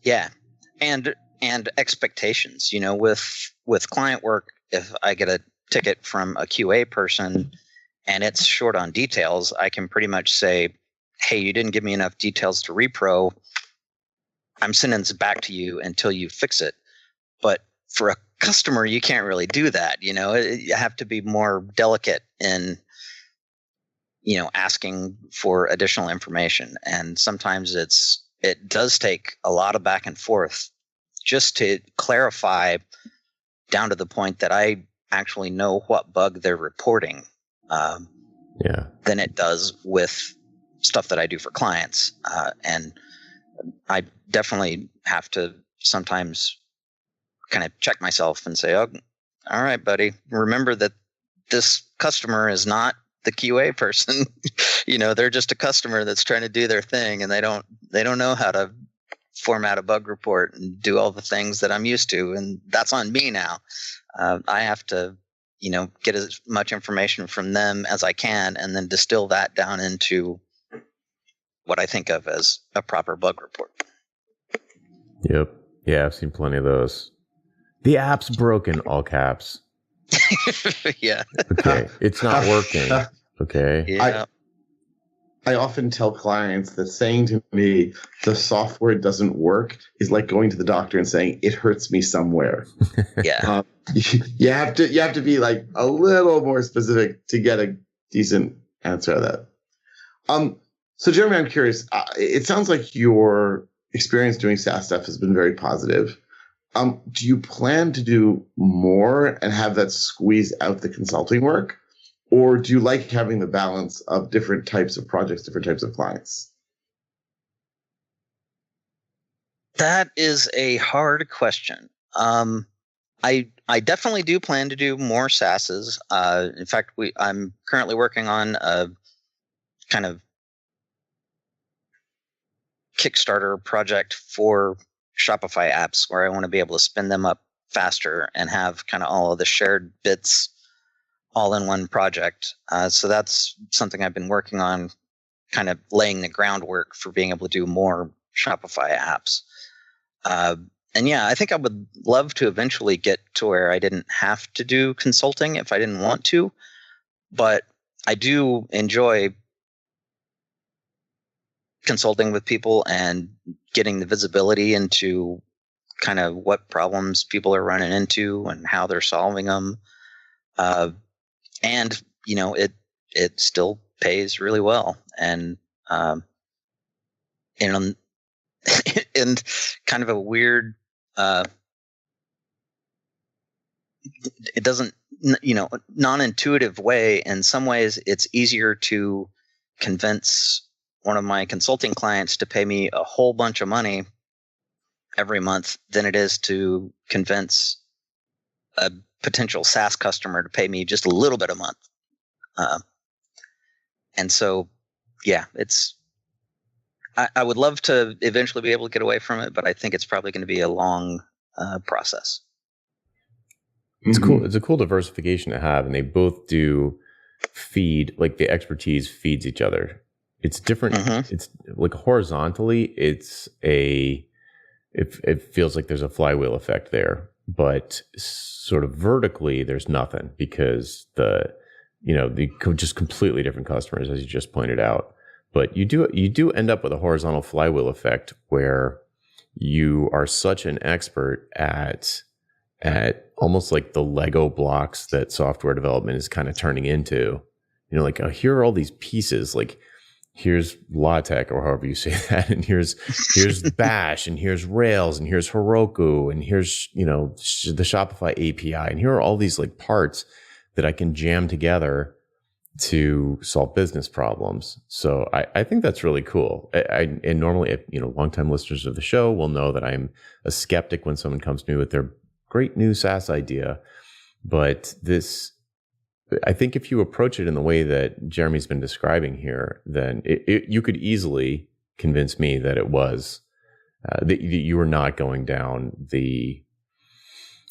Yeah. And expectations, with client work, if I get a ticket from a QA person and it's short on details, I can pretty much say, hey, you didn't give me enough details to repro. I'm sending this back to you until you fix it. But for a customer, you can't really do that. You have to be more delicate in, asking for additional information. And sometimes it does take a lot of back and forth just to clarify down to the point that I actually know what bug they're reporting. Than it does with stuff that I do for clients. And I definitely have to sometimes kind of check myself and say, oh, all right, buddy, remember that this customer is not the QA person. They're just a customer that's trying to do their thing, and they don't know how to format a bug report and do all the things that I'm used to. And that's on me now. I have to, get as much information from them as I can, and then distill that down into what I think of as a proper bug report. Yep. Yeah, I've seen plenty of those. The app's broken, all caps. Yeah. Okay. It's not working. Okay. Yeah. I often tell clients that saying to me, the software doesn't work is like going to the doctor and saying, it hurts me somewhere. Yeah. You have to be like a little more specific to get a decent answer out of that. So Jeremy, I'm curious, it sounds like your experience doing SaaS stuff has been very positive. Do you plan to do more and have that squeeze out the consulting work? Or do you like having the balance of different types of projects, different types of clients? That is a hard question. I definitely do plan to do more SaaSes. In fact, I'm currently working on a kind of Kickstarter project for Shopify apps where I want to be able to spin them up faster and have kind of all of the shared bits all in one project. So that's something I've been working on, kind of laying the groundwork for being able to do more Shopify apps. And yeah, I think I would love to eventually get to where I didn't have to do consulting if I didn't want to, but I do enjoy consulting with people and getting the visibility into kind of what problems people are running into and how they're solving them. And it still pays really well. And in kind of a weird, it doesn't, non-intuitive way. In some ways, it's easier to convince one of my consulting clients to pay me a whole bunch of money every month than it is to convince a potential SaaS customer to pay me just a little bit a month. And so, yeah, I would love to eventually be able to get away from it, but I think it's probably going to be a long process. It's cool. It's a cool diversification to have, and they both do feed, like the expertise feeds each other. It's different. Mm-hmm. It's like horizontally, it feels like there's a flywheel effect there, but sort of vertically, there's nothing because the just completely different customers, as you just pointed out. But you do end up with a horizontal flywheel effect where you are such an expert at almost like the Lego blocks that software development is kind of turning into. You know, like, oh, here are all these pieces. Like, here's LaTeX, or however you say that, and here's Bash, and here's Rails, and here's Heroku, and here's, you know, the Shopify API, and here are all these like parts that I can jam together to solve business problems. So I think that's really cool. And normally, you know, longtime listeners of the show will know that I'm a skeptic when someone comes to me with their great new SaaS idea. But this, I think if you approach it in the way that Jeremy's been describing here, then you could easily convince me that it was, that you were not going down the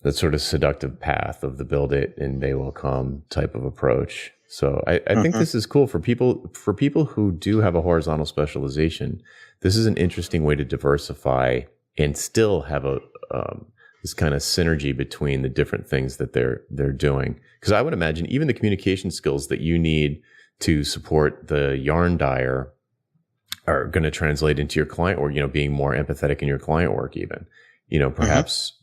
sort of seductive path of the build it and they will come type of approach. So I think this is cool for people who do have a horizontal specialization. This is an interesting way to diversify and still have a this kind of synergy between the different things that they're doing. Because I would imagine even the communication skills that you need to support the yarn dyer are going to translate into your client work, you know, being more empathetic in your client work even. You know, perhaps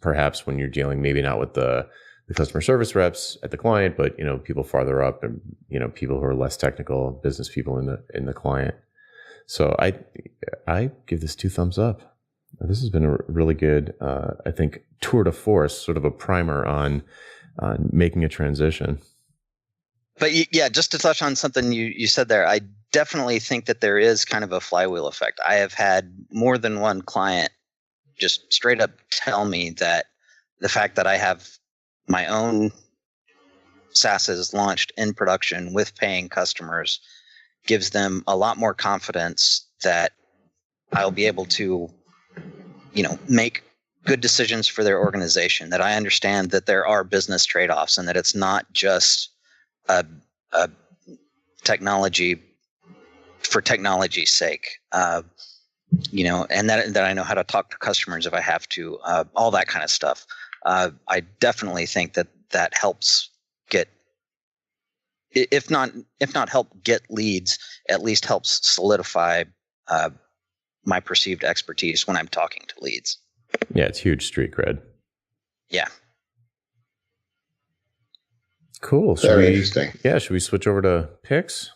when you're dealing maybe not with the customer service reps at the client, but, you know, people farther up and, you know, people who are less technical, business people in the client. So I give this 2 thumbs up. This has been a really good, I think, tour de force, sort of a primer on making a transition. But yeah, just to touch on something you said there, I definitely think that there is kind of a flywheel effect. I have had more than one client just straight up tell me that the fact that I have my own SaaSes launched in production with paying customers gives them a lot more confidence that I'll be able to, you know, make good decisions for their organization, that I understand that there are business trade-offs and that it's not just a technology for technology's sake, you know, and that I know how to talk to customers if I have to, all that kind of stuff. I definitely think that helps get, if not help get leads, at least helps solidify my perceived expertise when I'm talking to leads. Yeah, it's huge street cred. Yeah. Cool. Very interesting. Yeah, should we switch over to picks?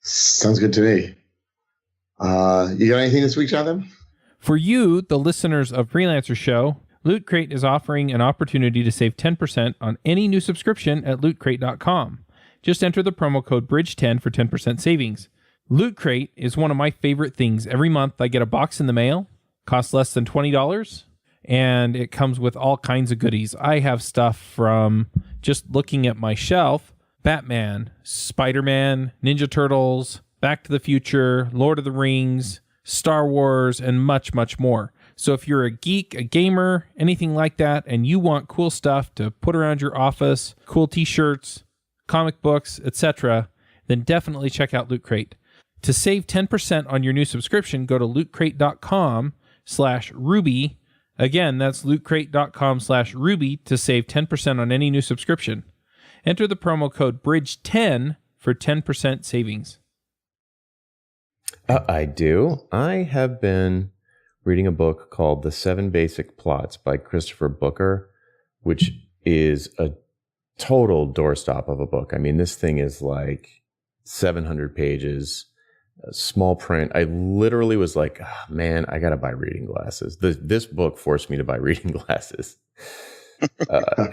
Sounds good to me. You got anything this week, Jonathan? For you, the listeners of Freelancer Show, Loot Crate is offering an opportunity to save 10% on any new subscription at lootcrate.com. Just enter the promo code BRIDGE10 for 10% savings. Loot Crate is one of my favorite things. Every month I get a box in the mail, costs less than $20, and it comes with all kinds of goodies. I have stuff from, just looking at my shelf, Batman, Spider-Man, Ninja Turtles, Back to the Future, Lord of the Rings, Star Wars, and much, much more. So if you're a geek, a gamer, anything like that, and you want cool stuff to put around your office, cool t-shirts, comic books, etc., then definitely check out Loot Crate. To save 10% on your new subscription, go to lootcrate.com/Ruby. Again, that's lootcrate.com/Ruby to save 10% on any new subscription. Enter the promo code BRIDGE10 for 10% savings. I do. I have been reading a book called The 7 Basic Plots by Christopher Booker, which is a total doorstop of a book. I mean, this thing is like 700 pages, small print. I literally was like, oh, man, I got to buy reading glasses. This book forced me to buy reading glasses.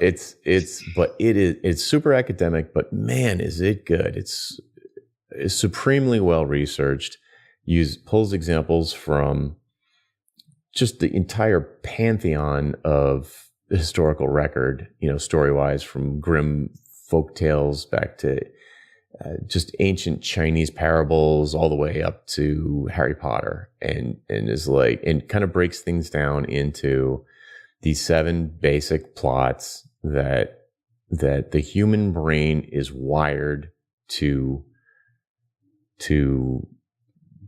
It's super academic, but man, is it good. It's supremely well researched. Pulls examples from just the entire pantheon of the historical record, you know, story-wise, from grim folk tales back to just ancient Chinese parables all the way up to Harry Potter, and is like, and kind of breaks things down into these 7 basic plots that the human brain is wired to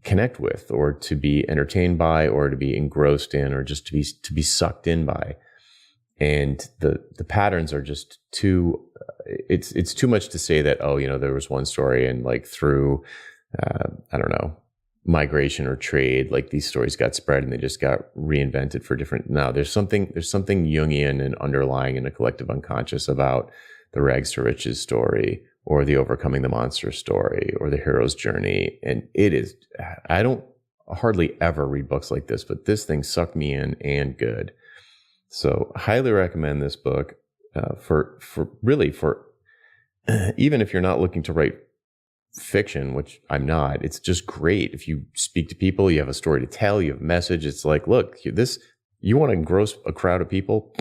connect with, or to be entertained by, or to be engrossed in, or just to be sucked in by. And the patterns are just too, it's too much to say that, oh, you know, there was one story and like through, I don't know, migration or trade, like these stories got spread and they just got reinvented for different. No, there's something Jungian and underlying in a collective unconscious about the rags to riches story, or the overcoming the monster story, or the hero's journey. And it is, I don't hardly ever read books like this, but this thing sucked me in and good. So highly recommend this book for even if you're not looking to write fiction, which I'm not. It's just great. If you speak to people, you have a story to tell, you have a message. It's like, look, you want to engross a crowd of people,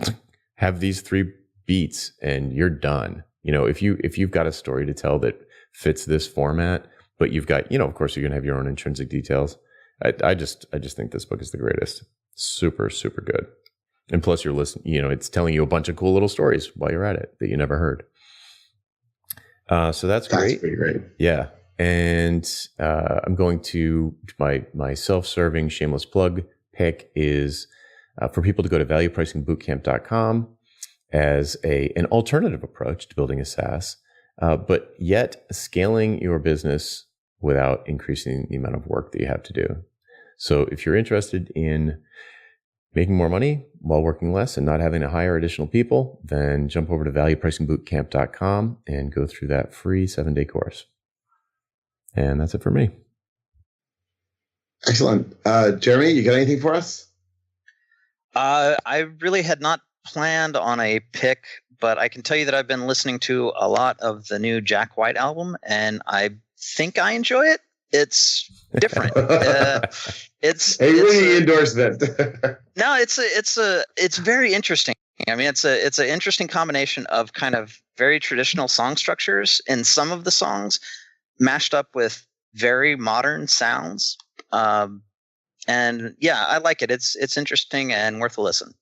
have these 3 beats and you're done. If you've got a story to tell that fits this format, but you've got, of course you're going to have your own intrinsic details. I just think this book is the greatest. Super, super good. And plus you're listening, it's telling you a bunch of cool little stories while you're at it that you never heard. So that's great. That's pretty great. Yeah. And I'm going to my self-serving shameless plug pick is for people to go to valuepricingbootcamp.com as an alternative approach to building a SaaS, but yet scaling your business without increasing the amount of work that you have to do. So if you're interested in making more money while working less and not having to hire additional people, then jump over to valuepricingbootcamp.com and go through that free 7-day course. And that's it for me. Excellent. Jeremy, you got anything for us? I really had not planned on a pick, but I can tell you that I've been listening to a lot of the new Jack White album, and I think I enjoy it. It's different. It's a ringing endorsement. No, it's very interesting. I mean, it's an interesting combination of kind of very traditional song structures in some of the songs, mashed up with very modern sounds. And yeah, I like it. It's interesting and worth a listen.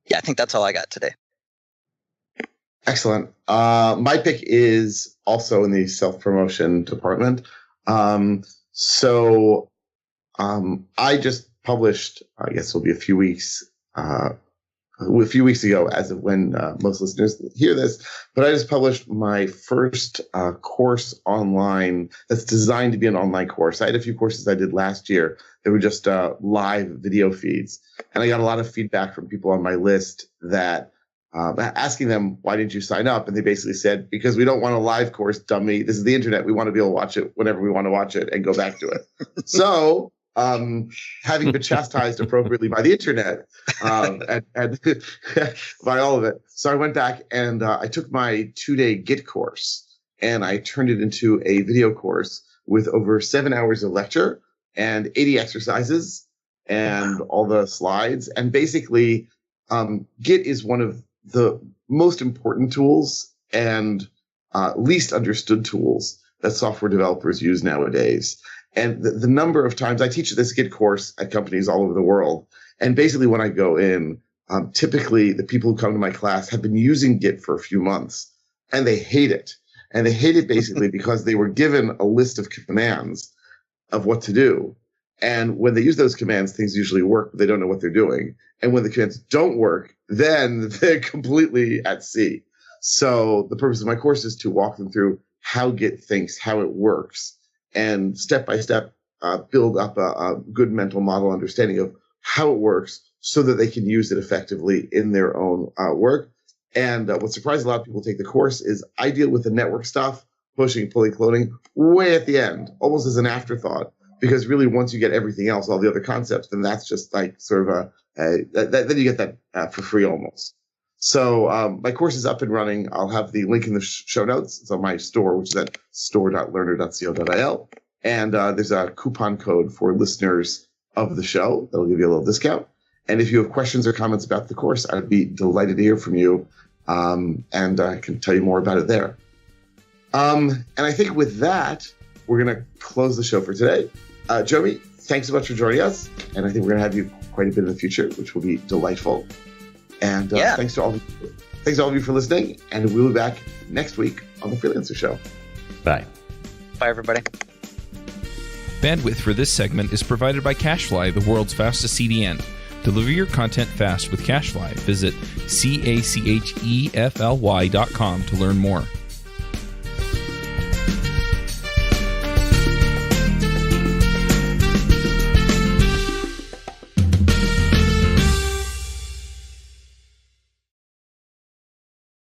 Yeah, I think that's all I got today. Excellent. My pick is also in the self-promotion department. So I just published, I guess it'll be a few weeks ago as of when most listeners hear this, but I just published my first course online that's designed to be an online course. I had a few courses I did last year that were just live video feeds. And I got a lot of feedback from people on my list that asking them, why didn't you sign up? And they basically said, because we don't want a live course, dummy. This is the internet. We want to be able to watch it whenever we want to watch it and go back to it. So having been chastised appropriately by the internet and by all of it. So I went back and I took my 2-day Git course and I turned it into a video course with over 7 hours of lecture and 80 exercises and all the slides. And basically, Git is one of the most important tools and least understood tools that software developers use nowadays. And the number of times I teach this Git course at companies all over the world. And basically when I go in, typically the people who come to my class have been using Git for a few months and they hate it. And they hate it basically because they were given a list of commands of what to do. And when they use those commands, things usually work, but they don't know what they're doing. And when the commands don't work, then they're completely at sea. So the purpose of my course is to walk them through how Git thinks, how it works, and step by step build up a good mental model understanding of how it works so that they can use it effectively in their own work. And what surprised a lot of people who take the course is I deal with the network stuff, pushing, pulling, cloning, way at the end, almost as an afterthought. Because really, once you get everything else, all the other concepts, then that's just like sort of then you get that for free almost. So my course is up and running. I'll have the link in the show notes. It's on my store, which is at store.learner.co.il. And there's a coupon code for listeners of the show that'll give you a little discount. And if you have questions or comments about the course, I'd be delighted to hear from you. And I can tell you more about it there. And I think with that, we're going to close the show for today. Jeremy, thanks so much for joining us. And I think we're going to have you quite a bit in the future, which will be delightful. And thanks to all of you for listening. And we'll be back next week on the Freelancer Show. Bye. Bye, everybody. Bandwidth for this segment is provided by CacheFly, the world's fastest CDN. Deliver your content fast with CacheFly. Visit CACHEFLY.com to learn more.